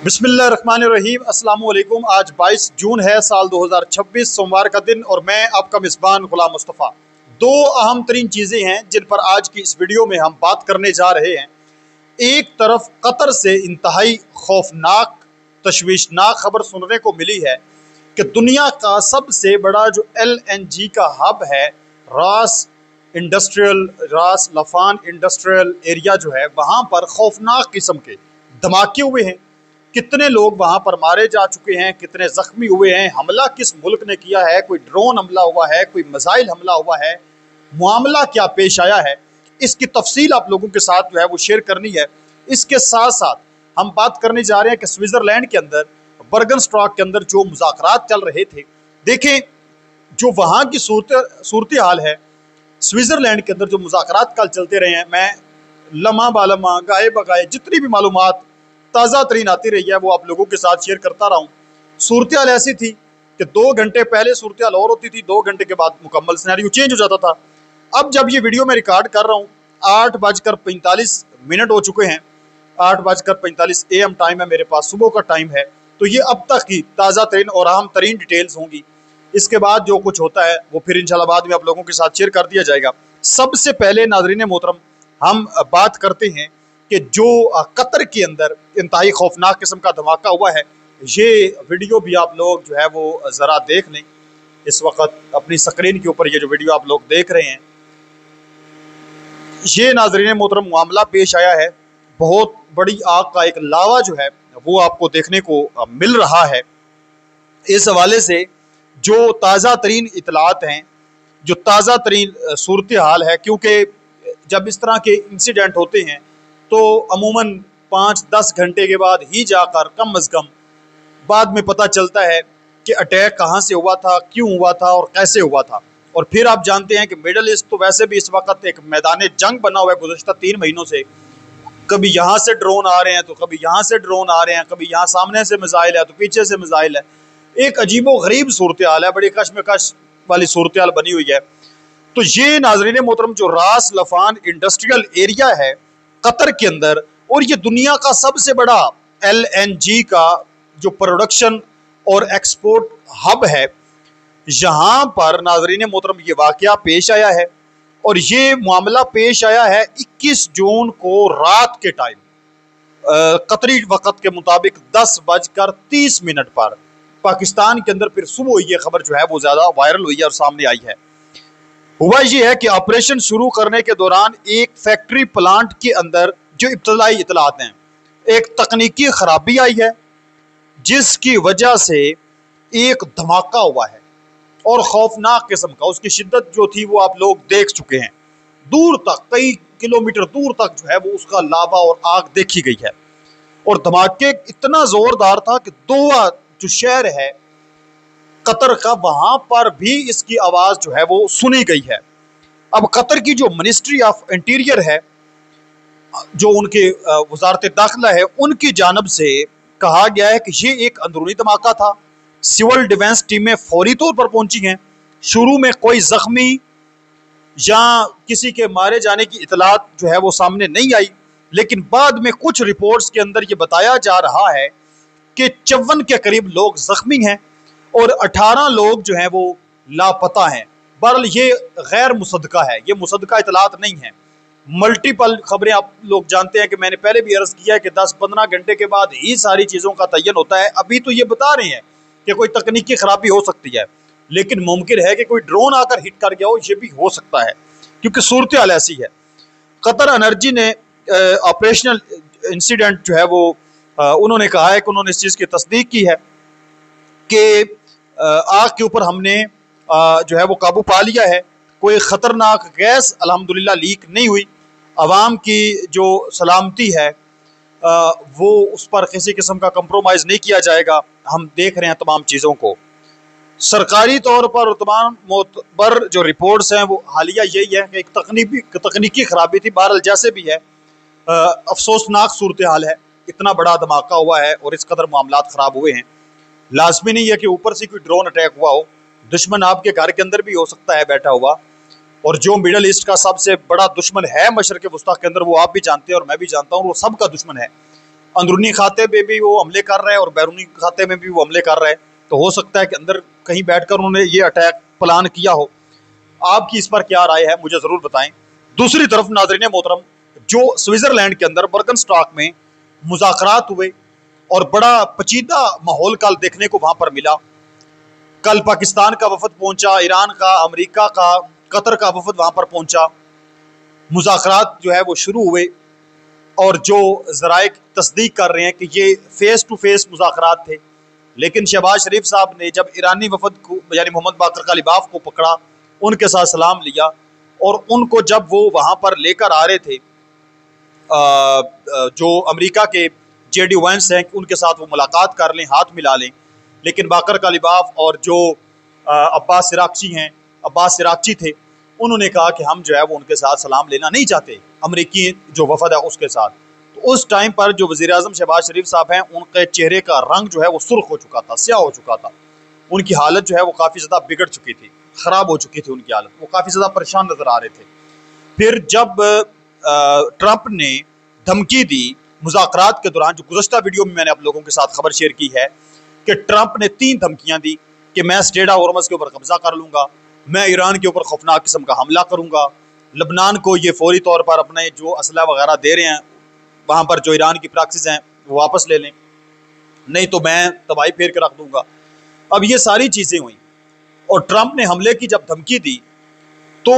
बिस्मिल्लाहिर्रहमानिर्रहीम अस्सलाम वालेकुम। आज 22 जून है साल 2026 सोमवार का दिन और मैं आपका मेज़बान गुलाम मुस्तफ़ा। दो अहम तरीन चीज़ें हैं जिन पर आज की इस वीडियो में हम बात करने जा रहे हैं। एक तरफ कतर से इंतहाई खौफनाक तशवीशनाक खबर सुनने को मिली है कि दुनिया का सबसे बड़ा जो LNG का हब है रास लफान इंडस्ट्रियल एरिया जो है, वहाँ पर खौफनाक किस्म के धमाके हुए हैं। कितने लोग वहाँ पर मारे जा चुके हैं, कितने ज़ख्मी हुए हैं, हमला किस मुल्क ने किया है, कोई ड्रोन हमला हुआ है, कोई मिसाइल हमला हुआ है, मामला क्या पेश आया है, इसकी तफसील आप लोगों के साथ जो है वो शेयर करनी है। इसके साथ साथ हम बात करने जा रहे हैं कि स्विट्ज़रलैंड के अंदर बर्गनस्टॉक के अंदर जो मुज़ाकरात चल रहे थे, देखें जो वहाँ की सूरत हाल है। स्विट्ज़रलैंड के अंदर जो मुज़ाकरात कल चलते रहे हैं, मैं लम्हा बालम्हा गाए बगाए जितनी भी मालूमात ताज़ा तरीन आती रही है वो आप लोगों के साथ शेयर करता रहा हूँ। सूरत हाल ऐसी थी कि 2 घंटे पहले सूरत हाल और होती थी, 2 घंटे के बाद मुकम्मल सिनेरियो चेंज हो जाता था। अब जब ये वीडियो मैं रिकॉर्ड कर रहा हूँ 8:45 हो चुके हैं, 8:45 AM टाइम है मेरे पास, सुबह का टाइम है। तो ये अब तक की ताज़ा तरीन और अहम तरीन डिटेल्स होंगी। इसके बाद जो कुछ होता है वो फिर इंशाल्लाह बाद में आप लोगों के साथ शेयर कर दिया जाएगा। सबसे पहले नाज़रीन मोहतरम हम बात करते हैं कि जो कतर के अंदर इंतहाई खौफनाक किस्म का धमाका हुआ है, ये वीडियो भी आप लोग जो है वो ज़रा देख लें। इस वक्त अपनी स्क्रीन के ऊपर ये जो वीडियो आप लोग देख रहे हैं, ये नाज़रीन मोहतरम मामला पेश आया है। बहुत बड़ी आग का एक लावा जो है वो आपको देखने को मिल रहा है। इस हवाले से जो ताज़ा तरीन इतलात हैं, जो ताज़ा तरीन सूरत हाल है, क्योंकि जब इस तरह के इंसिडेंट होते हैं तो अमूमन 5-10 घंटे के बाद ही जाकर कम अज़ कम बाद में पता चलता है कि अटैक कहाँ से हुआ था, क्यों हुआ था और कैसे हुआ था। और फिर आप जानते हैं कि मिडल ईस्ट तो वैसे भी इस वक्त एक मैदान जंग बना हुआ है गुज़श्ता 3 महीनों से। कभी यहाँ से ड्रोन आ रहे हैं तो कभी यहाँ से ड्रोन आ रहे हैं, कभी यहाँ सामने से मिसाइल है तो पीछे से मिसाइल है। एक अजीबो गरीब सूरत हाल है, बड़ी कशमकश वाली सूरत हाल बनी हुई है। तो ये नाज़रीन मोहतरम जो रास लफान इंडस्ट्रियल एरिया है कतर के अंदर, और ये दुनिया का सबसे बड़ा LNG का जो प्रोडक्शन और एक्सपोर्ट हब है, यहाँ पर नाज़रीन मोहतरम ये वाक़या पेश आया है। और ये मामला पेश आया है 21 जून को रात के टाइम, कतरी वक़्त के मुताबिक 10:30 पर पाकिस्तान के अंदर। फिर सुबह ये खबर जो है वो ज़्यादा वायरल हुई है और सामने आई है। हुआ ये है कि ऑपरेशन शुरू करने के दौरान एक फैक्ट्री प्लांट के अंदर जो इब्तदाई इतलात हैं, एक तकनीकी खराबी आई है जिसकी वजह से एक धमाका हुआ है और खौफनाक किस्म का। उसकी शिद्दत जो थी वो आप लोग देख चुके हैं, दूर तक कई किलोमीटर दूर तक जो है वो उसका लावा और आग देखी गई है। और धमाके इतना जोरदार था कि दोहा जो शहर है कतर का, वहां पर भी इसकी आवाज जो है वो सुनी गई है। अब कतर की जो मिनिस्ट्री ऑफ इंटीरियर है, जो उनके वजारत दाखिला है, उनकी जानब से कहा गया है कि ये एक अंदरूनी धमाका था। सिविल डिफेंस टीमें फौरी तौर पर पहुंची हैं। शुरू में कोई जख्मी या किसी के मारे जाने की इतलात जो है वो सामने नहीं आई, लेकिन बाद में कुछ रिपोर्ट्स के अंदर ये बताया जा रहा है कि 54 के करीब लोग जख्मी हैं और 18 लोग जो हैं वो लापता हैं। बहरहाल ये गैर मुसद्दका है, ये मुसद्दका इतलात नहीं है। मल्टीपल खबरें आप लोग जानते हैं कि मैंने पहले भी अर्ज़ किया है कि 10-15 घंटे के बाद ही सारी चीज़ों का तयन होता है। अभी तो ये बता रहे हैं कि कोई तकनीकी खराबी हो सकती है, लेकिन मुमकिन है कि कोई ड्रोन आकर हिट कर गया हो, ये भी हो सकता है क्योंकि सूरत हाल ऐसी है। कतर एनर्जी ने ऑपरेशनल इंसिडेंट जो है वो उन्होंने कहा है कि उन्होंने इस चीज़ की तस्दीक की है कि आग के ऊपर हमने जो है वो काबू पा लिया है। कोई ख़तरनाक गैस अल्हम्दुलिल्लाह लीक नहीं हुई। आवाम की जो सलामती है वो उस पर किसी किस्म का कंप्रोमाइज़ नहीं किया जाएगा। हम देख रहे हैं तमाम चीज़ों को सरकारी तौर पर, और तमाम मोतबर जो रिपोर्ट्स हैं वो हालिया यही है कि एक तकनीकी खराबी थी। बहरहाल जैसे भी है, अफसोसनाक सूरत हाल है। इतना बड़ा धमाका हुआ है और इस कदर मामलात ख़राब हुए हैं। लाजमी नहीं है कि ऊपर से कोई ड्रोन अटैक हुआ हो, दुश्मन आपके घर के अंदर भी हो सकता है बैठा हुआ। और जो मिडल ईस्ट का सबसे बड़ा दुश्मन है मशरिक़ वस्ता के अंदर, वो आप भी जानते हैं और मैं भी जानता हूँ, वो सबका दुश्मन है। अंदरूनी खाते में भी वो हमले कर रहे हैं और बैरूनी खाते में भी वो हमले कर रहे हैं। तो हो सकता है कि अंदर कहीं बैठकर उन्होंने ये अटैक प्लान किया हो। आपकी इस पर क्या राय है, मुझे ज़रूर बताएं। दूसरी तरफ नाज़रीन मोहतरम, जो स्विट्ज़रलैंड के अंदर बर्गनस्टॉक में मुज़ाकरात हुए और बड़ा पेचीदा माहौल कल देखने को वहाँ पर मिला। कल पाकिस्तान का वफद पहुंचा, ईरान का, अमेरिका का, कतर का वफद वहाँ पर पहुंचा। मुज़ाकरात जो है वो शुरू हुए और जो ज़राए तस्दीक कर रहे हैं कि ये फ़ेस टू फेस मुज़ाकरात थे। लेकिन शहबाज शरीफ साहब ने जब ईरानी वफद को यानी मोहम्मद बाकर कालिबाफ को पकड़ा, उनके साथ सलाम लिया और उनको जब वो वहाँ पर लेकर आ रहे थे, जो अमेरिका के जेडी वैंस हैं उनके साथ वो मुलाकात कर लें, हाथ मिला लें, लेकिन बाकर कालिबाफ और जो अब्बास सिरागची थे, उन्होंने कहा कि हम जो है वो उनके साथ सलाम लेना नहीं चाहते, अमरीकी जो वफद है उसके साथ। तो उस टाइम पर जो वज़ीर-ए-आज़म शहबाज शरीफ साहब हैं, उनके चेहरे का रंग जो है वो सुर्ख हो चुका था, स्याह हो चुका था। उनकी हालत जो है वो काफ़ी ज़्यादा बिगड़ चुकी थी, ख़राब हो चुकी थी उनकी हालत, वो काफ़ी ज़्यादा परेशान नज़र आ रहे थे। फिर जब ट्रंप ने धमकी दी मुज़ाकरात के दौरान, जो गुज़श्ता वीडियो में मैंने आप लोगों के साथ खबर शेयर की है कि ट्रंप ने 3 धमकियाँ दी कि मैं स्ट्रेट ऑफ हॉर्मुज़ के ऊपर कब्जा कर लूँगा, मैं ईरान के ऊपर खौफनाक किस्म का हमला करूँगा, लबनान को ये फौरी तौर पर अपने जो असला वगैरह दे रहे हैं वहाँ पर जो ईरान की प्रैक्टिस हैं वो वापस ले लें, नहीं तो मैं तबाही फेर के रख दूँगा। अब ये सारी चीज़ें हुई और ट्रंप ने हमले की जब धमकी दी तो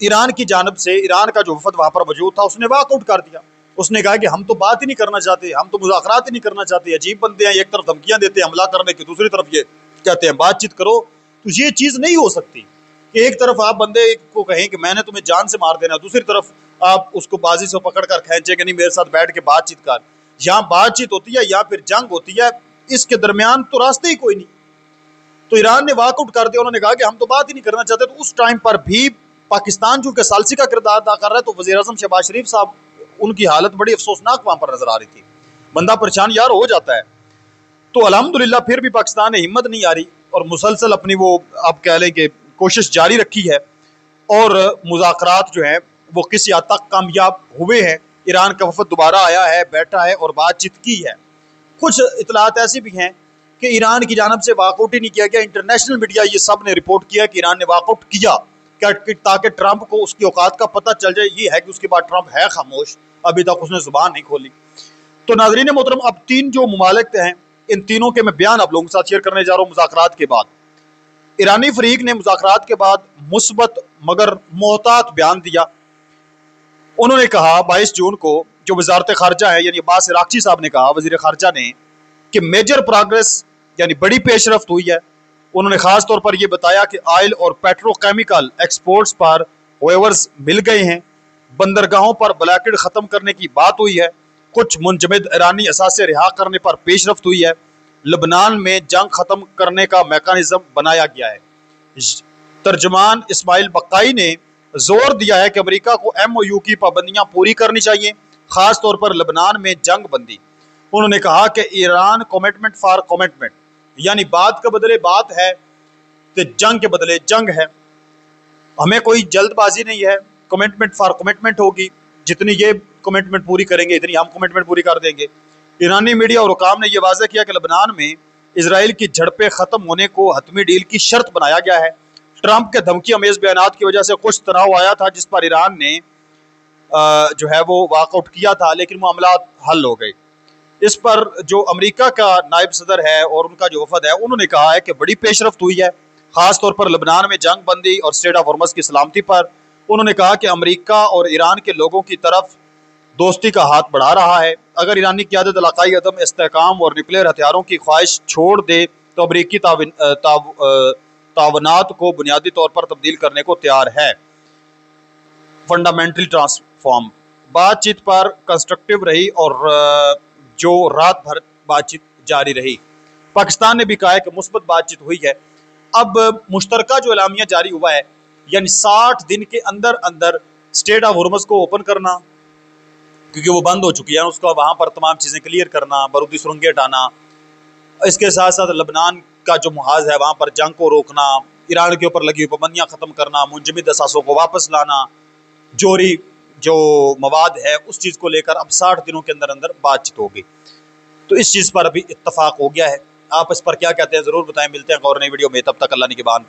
ईरान की जानब से, ईरान का जो वफद वहाँ पर मौजूद था, उसने वॉकआउट कर दिया। उसने कहा कि हम तो बात ही नहीं करना चाहते, हम तो मुज़ाकरात ही नहीं करना चाहते। अजीब बंदे हैं, एक तरफ धमकियाँ देते हैं हमला करने की, दूसरी तरफ ये कहते हैं बातचीत करो। तो ये चीज़ नहीं हो सकती कि एक तरफ आप बंदे को कहें कि मैंने तुम्हें जान से मार देना, दूसरी तरफ आप उसको बाजी से पकड़ कर खींचे कि नहीं मेरे साथ बैठ के बातचीत कर। यहाँ बातचीत होती है या फिर जंग होती है, इसके दरमियान तो रास्ते ही कोई नहीं। तो ईरान ने वॉकआउट कर दिया, उन्होंने कहा कि हम तो बात ही नहीं करना चाहते। तो उस टाइम पर भी पाकिस्तान चूंकि सालसी का किरदार अदा कर रहा है, तो वज़ीर-ए-आज़म शहबाज शरीफ साहब, उनकी हालत बड़ी अफसोसनाक वहाँ पर नजर आ रही थी। बंदा परेशान यार हो जाता है। तो अल्हम्दुलिल्लाह फिर भी पाकिस्तान ने हिम्मत नहीं हारी और मुसलसल अपनी वो आप कह लें कि कोशिश जारी रखी है और मुज़ाकरात जो हैं वो किसी हद तक कामयाब हुए हैं। ईरान का वफद दोबारा आया है, बैठा है और बातचीत की है। कुछ इतलात ऐसी भी हैं कि ईरान की जानब से वॉकआउट ही नहीं किया गया। इंटरनेशनल मीडिया ये सब ने रिपोर्ट किया कि ईरान ने वॉकआउट किया ताकि ट्रंप को उसकी औकात का पता चल जाए। ये है कि उसके बाद ट्रंप है खामोश, अभी तक उसने जुबान नहीं खोली। तो नाज़रीन मोहतरम, अब 3 जो मुमालिक हैं, इन तीनों के मैं बयान आप लोगों के साथ शेयर करने जा रहा हूँ। मुज़ाकरात के बाद ईरानी फरीक ने मुज़ाकरात के बाद मुस्बत मगर मोहतात बयान दिया। उन्होंने कहा 22 जून को, जो वजारत खारजा है यानी अब्बास सिरागची साहब ने कहा, वजीर खारजा ने, कि मेजर प्रोग्रेस यानी बड़ी पेशरफ्त हुई है। उन्होंने खास तौर पर यह बताया कि ऑयल और पेट्रोकेमिकल एक्सपोर्ट्स पर वेवर्स मिल गए हैं, बंदरगाहों पर ब्लॉकेड ख़त्म करने की बात हुई है, कुछ मुंजमद ईरानी असासे रिहा करने पर पेशरफ्त हुई है, लबनान में जंग ख़त्म करने का मेकानिज़म बनाया गया है। तर्जमान इस्माइल बक्काई ने जोर दिया है कि अमेरिका को MOU की पाबंदियां पूरी करनी चाहिए, खास तौर पर लबनान में जंग बंदी। उन्होंने कहा कि ईरान कमिटमेंट फॉर कमिटमेंट, यानी बात के बदले बात है तो जंग के बदले जंग है। हमें कोई जल्दबाजी नहीं है, कमिटमेंट फॉर कमिटमेंट होगी, जितनी ये कमिटमेंट पूरी करेंगे इतनी हम कमिटमेंट पूरी कर देंगे। ईरानी मीडिया और हुकाम ने यह वाज़ेह किया कि लबनान में इसराइल की झड़पें ख़त्म होने को हतमी डील की शर्त बनाया गया है। ट्रंप के धमकी अमेज बयानात की वजह से कुछ तनाव आया था, जिस पर ईरान ने जो है वो वॉकआउट किया था, लेकिन मामला हल हो गए। इस पर जो अमेरिका का नायब सदर है और उनका जो वफद है, उन्होंने कहा है कि बड़ी पेशरफ्त हुई है, खास तौर पर लबनान में जंग बंदी और स्ट्रेट ऑफ हॉर्मुज़ की सलामती पर। उन्होंने कहा कि अमेरिका और ईरान के लोगों की तरफ दोस्ती का हाथ बढ़ा रहा है। अगर ईरानी क़यादत इलाकाई अदम इस्तेहकाम और न्यूक्लियर हथियारों की ख्वाहिश छोड़ दे तो अमरीकी तावनात को बुनियादी तौर पर तब्दील करने को तैयार है। फंडामेंटली ट्रांसफॉर्म बातचीत पर कंस्ट्रक्टिव रही और जो रात भर बातचीत जारी रही। पाकिस्तान ने भी कहा है कि मुस्बत बातचीत हुई है। अब मुश्तरका जो एलामिया जारी हुआ है, यानी 60 दिन के अंदर अंदर स्ट्रेट ऑफ हॉर्मुज़ को ओपन करना, क्योंकि वो बंद हो चुकी है, उसका वहाँ पर तमाम चीज़ें क्लियर करना, बारूदी सुरंगें हटाना, इसके साथ साथ लबनान का जो मुहाज है वहाँ पर जंग को रोकना, ईरान के ऊपर लगी हुई पाबंदियाँ ख़त्म करना, मुंजमद असासों को वापस लाना, जोहरी जो मवाद है उस चीज़ को लेकर अब 60 दिनों के अंदर अंदर बातचीत होगी। तो इस चीज़ पर अभी इत्तफाक हो गया है। आप इस पर क्या कहते हैं ज़रूर बताएं। मिलते हैं एक और नई वीडियो में, तब तक अल्लाह निगहबान।